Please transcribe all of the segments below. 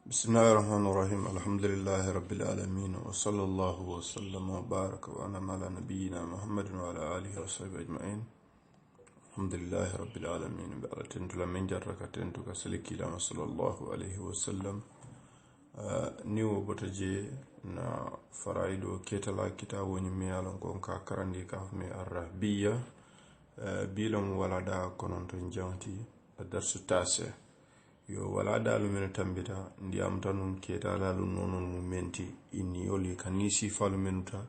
بسم الله الرحمن الرحيم الحمد لله رب العالمين وصلى الله وسلم وبارك وأنعم على نبينا محمد وعلى آله وصحبه أجمعين. الحمد لله رب العالمين بألتنت لمن جرك تنتك سلكي لما صلى الله عليه وسلم نيو بتجي نا فرايدو كتلا كتاب ونمي على كونكا كرندي كافمي الرهبية بيلم ولدا كنونتون جانتي الدرس التاسع yo wala dalu men tambita ndiyam tanum keta dalu nonon mu menti inni yoli kanisi falu menuta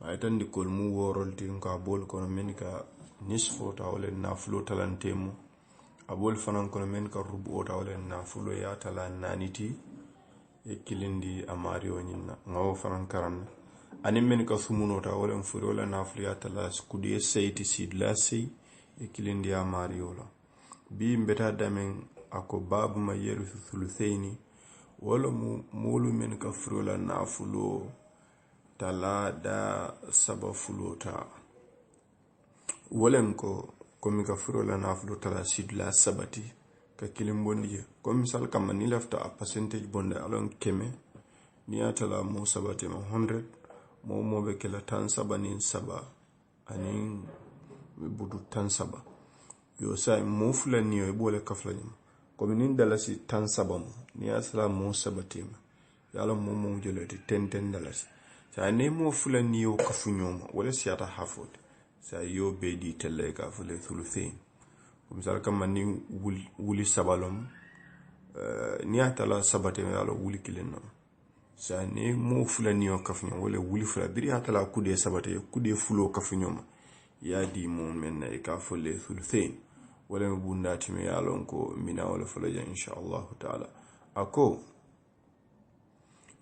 ay tandi kol mu worolti ka bol kono men ka nisfo ta wala naflo talantemu abol fanan kono men ka rubu ta wala naflo ya tala naniti e kilindi amario nyinna ngawo fanan karan ani men ka sumuno ta wala furo wala naflo ya tala skudi seyti sidla sey e kilindi amario la bi mbeta damen ako babu ma yerithu thuluthaini wala mulu men ka frola nafulo talada saba fulota walen ko komi ka frola nafulo tala sidla sabati ka kilimbondi ko misal kam ni lafta a percentage bonde alon keme ni atala mo sabati ma 100 mo be kala tan sabani saba anin budu tan saba yo sai mo fulani yo bole kaflani kominin dalasi tan sabam ni asla mo sabatima yalla mo jolati ten dalasi sa ne mo fulani yo kafunyoma wala siyata hafot sa yo be di telle ka fule thuluthain misal kam ni wuli sabalom ni atala sabatima yalla wuli kilenno sa ne mo fulani yo kafunyoma wala wuli fula biri atala kude sabate kude fulo kafunyoma ya di mo men e ka fule thuluthain wala bundati me yalon ko mina wala falaja inshallah taala ako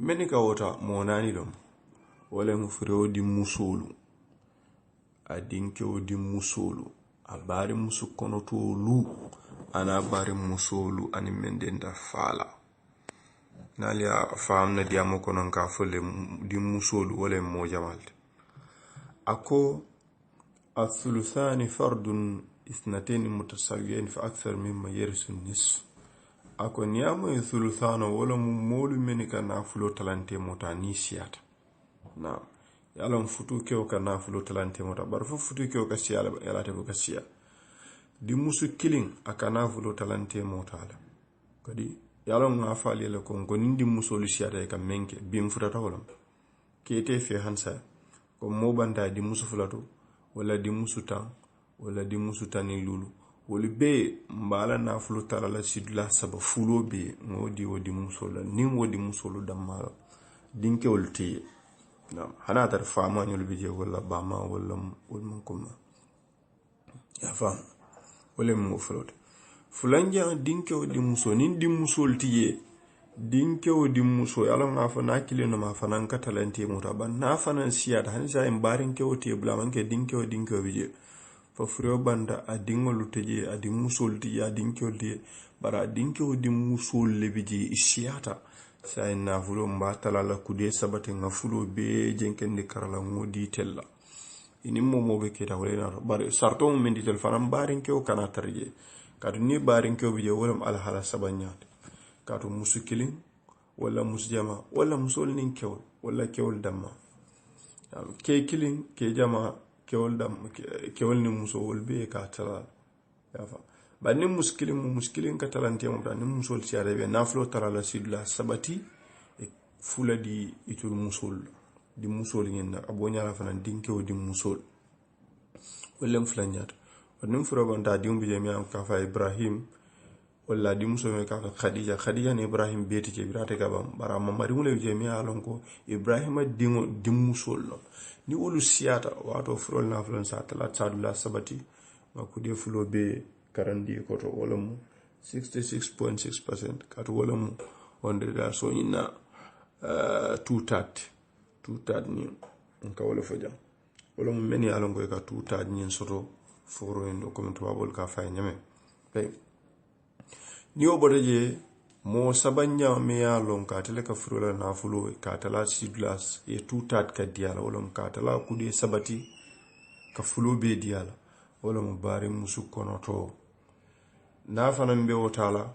menika wota monani dom wala mufrewo di musulu adinke di musulu abari musu kono to lu ana bari musulu ani mendenda fala nalia famna diamo kono ka fole di musulu wala mo jamal ako الثلثان فرد اثنتين متساويين فأكثر مما يرث النصف أكون يامو ثلثان ولا مول منك نافلو تلانتي موتا نيسيات نعم يالهم فتو كيو كنافلو تلانتي موتا برفو فتو كيو كسيا يالاتي بكسيا دي موسو كيلين أكا نافلو تلانتي موتا كدي يالهم نافالي لكم كونين دي موسو لسياتا يكا منك بيم فتاتا ولم كيتي في هنسا كم موبانتا دي موسو فلاتو wala di musutan wala di musutani lulu wala be mbala na fulu tarala sidla saba fulo be ngodi wodi musola nim wodi musolu damma dinke wolti na hana tar fama nyol bije wala bama wala mun kuma ya fam wala mu fulote fulanja dinke wodi muso nin di musolti ye dinke wodi muso yalla na fa na kileno ma fa nan katalante mota ban na fa nan siya da hanisa en barin ke wote bla man ke dinke bije fa furo banda a dingolu teje a di musol ti ya dinke wodi bara dinke wodi musol le bije isiyata sai na fulo mbatala la kude sabate nga fulo be jenkende karala ngodi tella ini momo be keta wala na bare sarto men di tel fanam barin ke o kana tarje kadu ni barin ke bije wolam al hala sabanyat kato musu kilin wala musu jama wala musol nin kewol wala kewol damma ke kilin ke jama kewol dam kewol ni muso wol be ka tara yafa ba ni muskilin ka talante mo tan ni musol siare be naflo tarala sidla sabati e fula di itul musol di musol ngin abonya la fana dinkewo di musol wala mflanyat wadum furo banta dium bi jami am ka fa Ibrahim wala di muso me ka Khadija ni Ibrahim beti ke birate ka bam bara mamari mule je mi alon ko Ibrahim dingo dimmusol no ni wolu siata wato frol na flon sa tala sadula sabati ma kudé fulo be karandi ko to wala mu 66.6% kat wala mu onde da so ina tutat ni ka wala fojam wala mu meni alon ko ka tutat ni soto foro en ko to wabol ka fay nyame pe ni oboreje mo sabanya me ya lon ka tele ka furula na fulo ka tala sidlas e tutat ka diala wala ka tala kudi sabati ka fulo be diala wala mo bare musu kono to na fanan be wotala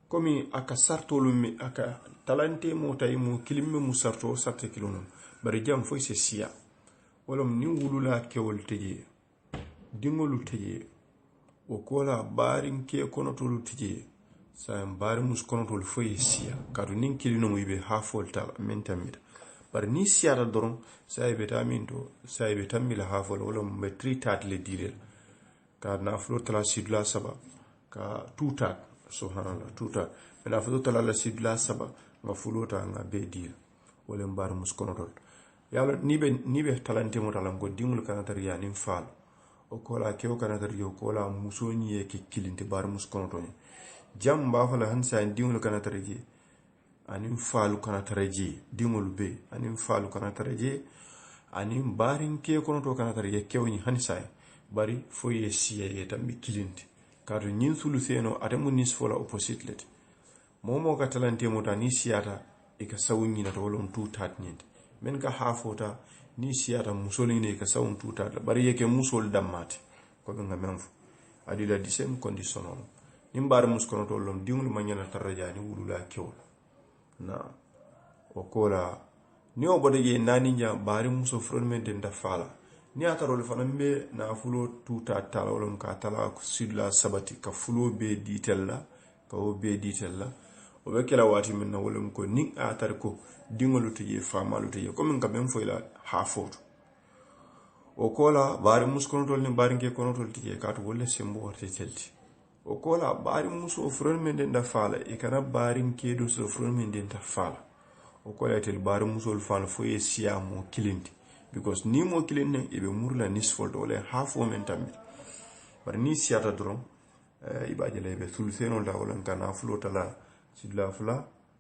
komi aka sartolu mi aka talante mo tay mo kilimme mu sarto sarte kilonu bari jam foy se siya wolom ni wulula kewol teje dingolu teje o kola barin ke konotolu teje sa bari mus konotolu foy siya kadu nin kilino mo ibe hafol tal mentamita bari ni siya da doron sa ibe taminto sa ibe tamila hafol wolom be 3 tat le direl ka na flo tala sidla saba ka 2 tat subhanallah tuta mena fado tala la sidla saba nga fulota nga be dil wala mbar mus konotol yalla ni be talante mo talam ko dingul kana tar ya nim fal o kola kew kana tar yo kola musoni e ke kilinte bar mus konotol jam ba fala hansa dingul kana tar je anim falu kana tar je dingul be anim falu kana tar je anim barin ke konoto kana tar je kewni hansa bari foye siye tambi kilinte kadu nyin sulu seno atamu nis fola opposite let momo ka talante mota ni siyata e ka sawunyi na tolon tu tat nyint men ka hafota ni siyata musoli ne ka sawun tu tat bari yeke musol dammati ko be ngam fu adila di same condition on nimbar muskono tolom dingul manyana taraja ni wulula kew na o kola ni o bode je nani nya bari muso fronmen den da fala ni atarol fanambe na fulo tuta tala wolon ka tala sidla sabati ka fulo be ditella ka o be ditella o be kala wati min na wolon ko ni atar ko dingolu tije famalu tije ko min ka ben foyla hafoto o kola bari muskono tol ni bari ke kono tol tije ka to wolle sembo worte telti o kola bari muso fronmen den da fala e kana bari ke do so fronmen den da fala o kola tel bari muso fala foye siamo kilinti because ni mo kilin ibe murla nisfol dole half women tammi bar ni siata dron ibaje lebe solution la wala kana flota la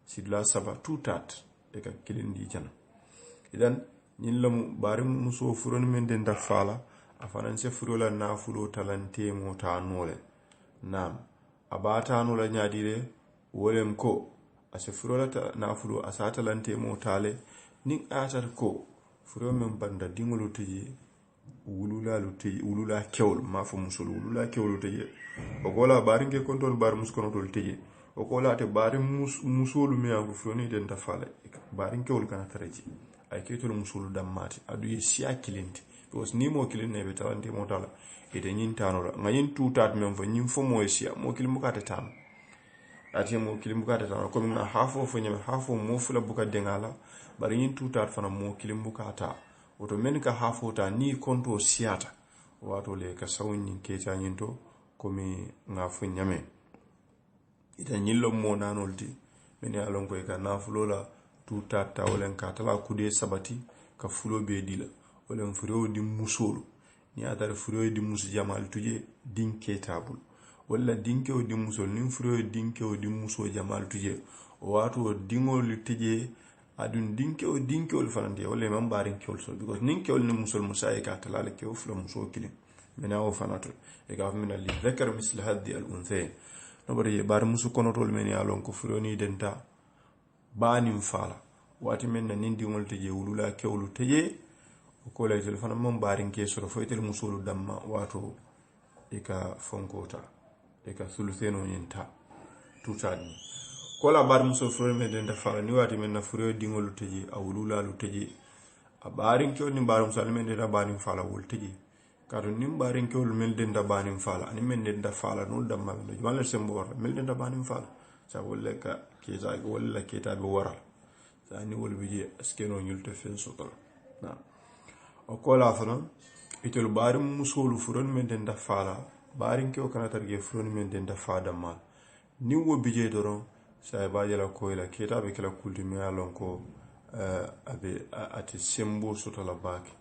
sidla saba tutat e ka kilin di jana idan nin lamu bari muso furon men den da fala afanan se furola na fulo talante mo ta nole nam abata no la nyaadire wolem ko ase furola na fulo asata lante mo tale nin atar ko furo men banda dingolo teje wulula kewol ma fo musol wulula kewol teje o gola baringe kontrol bar muskono tol teje o gola te bari musolu me ango furo ni den da fala barin kewol kana taraji ay ketol musolu dammati adu ye siya kilenti because ni mo kilin ne be tawante mo tala ite nyin tanola ngayin tutat men fo nyim fo mo siya mo kilim bukata tan ati mo kilim bukata tan ko min hafo fo nyame hafo mo fula buka dengala bari nyin tutat fana mo kilim bukata oto men ka hafota ni konto siata wato le ka sawni keta nyinto komi ngafo nyame ita nyillo mo nanolti men ya lon ko e ka nafulola tutat tawlen ka tala kude sabati ka fulo be dila wolen furo di musolo ni adar furo di musu jamal tuje dinke tabul walla dinke o di musol ni furo dinke o di muso jamal tuje wato dingol tije adun dinke ol fanande wala man barin kewol so because ninke ol ni musol musaay ka talale kew flo muso kilin mena o fanato e ga min li dhakar misl hadhi al unthayn no bari bar musu kono tol men ya lon ko froni denta banim fala wati men na nindi ngol teje wulula kewlu teje ko lay telefon man barin ke so fo tel musolu damma wato e ka fonkota e ka suluseno nyenta tutani kola bar muso furo men den da fala ni wati men na furo dingolu teji awulula lu teji a barin ko ni barum sal men da banin fala wol teji kadu nim barin ko men den da banin fala ani men den da fala no damma no wala sembo war men den da banin fala sa wolle ka ke za go walla ke ta be waral sa ni wol bije askeno nyulte fen sotol na o kola fana itel barim musolu furo men den da fala barin ko kana targe furo men den da fada mal ni wo bije doron sai ba jela ko ila keta be kala kulti me alon ko abe ati sembo soto la baki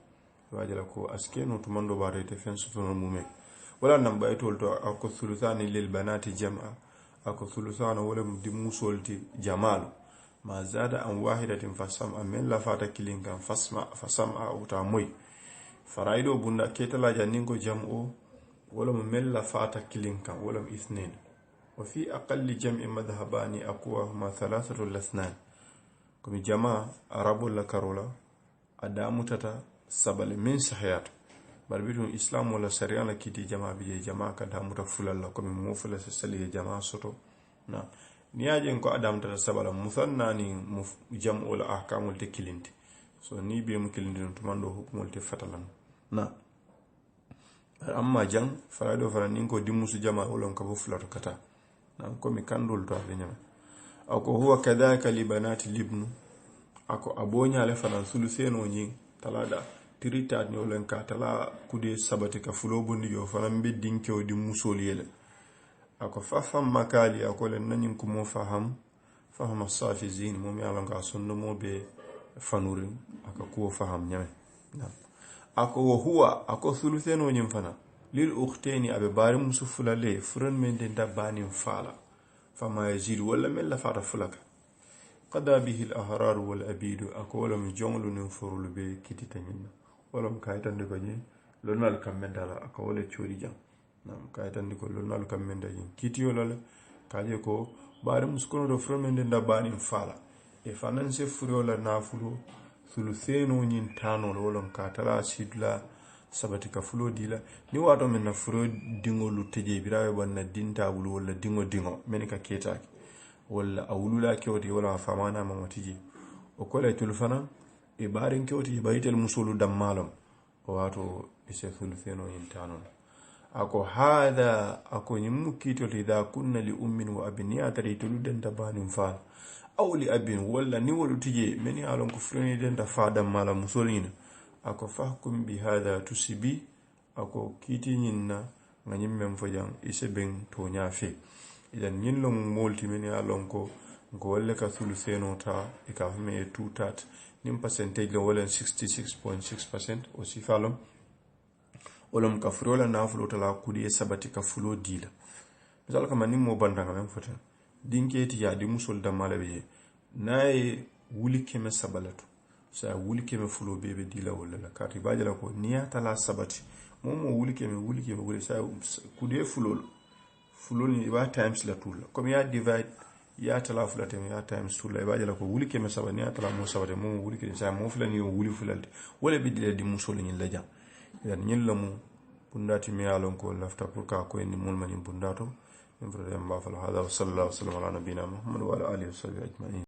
ba jela ko askeno to mando bare te fen soto no mume wala nam bay tol to ako thuluthani lil banati jam'a ako thuluthana wala di musolti jamal ma zada an wahidatin fasam amen la fata kilin kan fasama uta moy faraido bunda keta la janin ko jam'o wala mel la fata kilin kan wala ithnin وفي أقل جمع مذهبان أقواهما 3 الاثنان كم جماعة عرب ولا كارولا أدامو تتا سبل من صحيات بربيتون إسلام ولا سريان لكيتي جماعة بيجي جماعة كدامو تفول الله كم موفل سسلي جماعة سوتو نا niyajen ko adam ta sabala musanna ni jam'ul ahkamul te kilinti so ni be mu kilinti to mando hukmul te fatalan na amma jang farado faranin ko dimusu jama olon ka fulato kata na ko mi kandol to nyama ako huwa kadhalika li banati libnu ako abonya le fanan suluseno nyi talada tirita ni olon ka tala kude sabati ka fulo bondi yo fanan be dinkew di musol yele ako fafam makali ako len nanin ko mo faham as-safizin mo mi alon ka sonno mo be fanurin aka ko faham nyame ako huwa ako suluseno nyi fana lil ukhteni abe bari musufula le furan men den dabani fala fama yazid wala men la fata fulaka qada bihi al-ahrar wal abid ako min jonglu nin furul be kitita nyinna wala kaytan ko je lonal kamendala ako wala chori jang nam kaytan ko lonal kamenda yin kitiyo lale kaje ko bari muskono do furan men den dabani fala e fananse furola nafulo suluseno nyin tano wala katala sidla sabati ka fulo dila ni wato men na furo dingo lu teje birawe bonna dinta wulu wala dingo men ka ketaki wala awulula kewti wala famana mamati o kola tulfana e barin kewti bayitel musulu dammalom wato ise suluseno intano ako hada ako nyimmu kito lidha kunna li ummin wa abniya tari tuludan tabanin fa aw li abin wala ni wolu tije men yalon ko freni den da fa dammala musolina ako fahkum bi hada tusibi ako kiti nyinna nganyim mem fojang ise ben to nyafe idan nyinlo molti men ya lonko ko wala ka suluseno ta e ka me tutat nim percentage lo wala 66.6% o sifalom olom ka frola na fulo tala kudi sabati ka fulo dila misal kama nim mo bandanga mem fota dinketi ya di musol da malabe nay wuli keme sabalatu sa wuli keme fulo bebe dila wala la kati bajala ko niya tala sabati momo wuli keme sa kudi fulo ni ba times la tool comme ya divide ya tala fula tem ya times tool la bajala ko wuli keme sabani ya tala mo sabati momo wuli keme sa mo fula ni wuli fulalde wala be dila di musol ni la jam yan ñillamu bundati mi yalon ko lafta pour ka ko en mulmani bundato en vrede mba fala hada wa sallallahu alaihi wa sallam ala nabina muhammad wa ala alihi wa sahbihi ajma'in